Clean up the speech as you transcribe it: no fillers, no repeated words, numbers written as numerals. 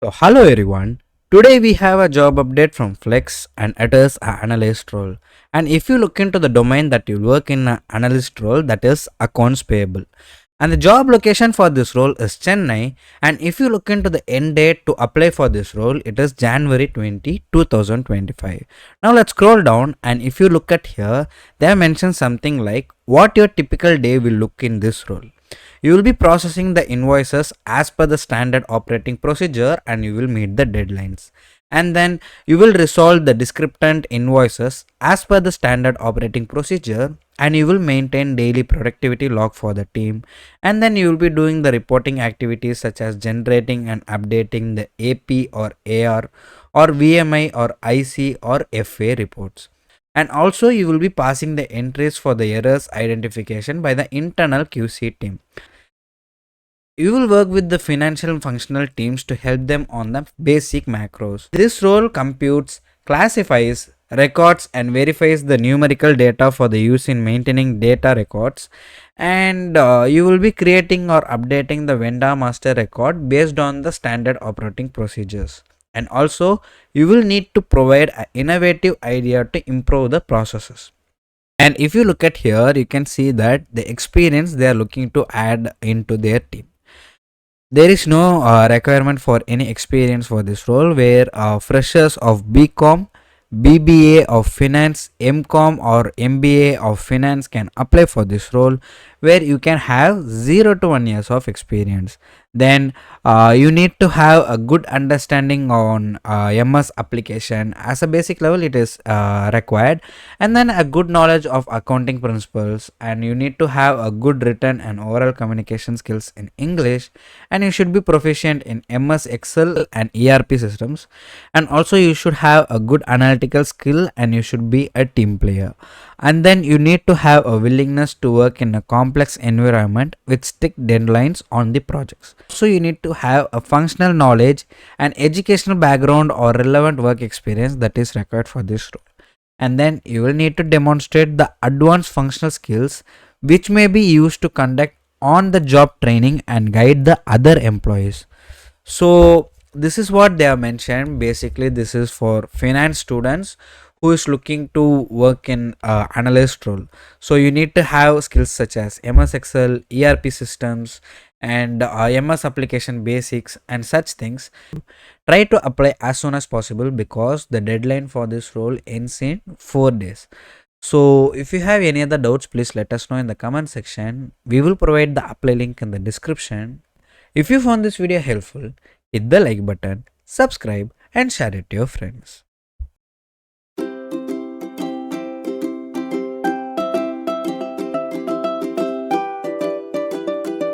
So hello everyone. Today we have a job update from Flex and it is an analyst role. And if you look into the domain that you work in an analyst role, that is accounts payable. And the job location for this role is Chennai. And if you look into the end date to apply for this role, it is January 2025. Now let's scroll down, and if you look at here, they have mentioned something like what your typical day will look in this role. You will be processing the invoices as per the standard operating procedure and you will meet the deadlines. And then you will resolve the discrepant invoices as per the standard operating procedure and you will maintain daily productivity log for the team. And then you will be doing the reporting activities such as generating and updating the AP or AR or VMI or IC or FA reports. And also you will be passing the entries for the errors identification by the internal QC team. You will work with the financial and functional teams to help them on the basic macros. This role computes, classifies, records and verifies the numerical data for the use in maintaining data records, and you will be creating or updating the vendor master record based on the standard operating procedures. And also you will need to provide an innovative idea to improve the processes. And if you look at here, you can see that the experience they are looking to add into their team. There is no requirement for any experience for this role, where freshers of BCom, BBA of finance, MCom or MBA of finance can apply for this role, where you can have 0 to 1 years of experience. Then you need to have a good understanding on MS application. As a basic level it is required, and then a good knowledge of accounting principles, and you need to have a good written and oral communication skills in English, and you should be proficient in MS Excel and ERP systems, and also you should have a good analytical skill and you should be a team player. And then you need to have a willingness to work in a complex environment with strict deadlines on the projects. So you need to have a functional knowledge and educational background or relevant work experience that is required for this role. And then you will need to demonstrate the advanced functional skills which may be used to conduct on the job training and guide the other employees. So this is what they have mentioned. Basically this is for finance students who is looking to work in analyst role. So you need to have skills such as MS Excel, ERP systems, and MS application basics and such things. Try to apply as soon as possible because the deadline for this role ends in 4 days. So if you have any other doubts, please let us know in the comment section. We will provide the apply link in the description. If you found this video helpful, hit the like button, subscribe and share it to your friends.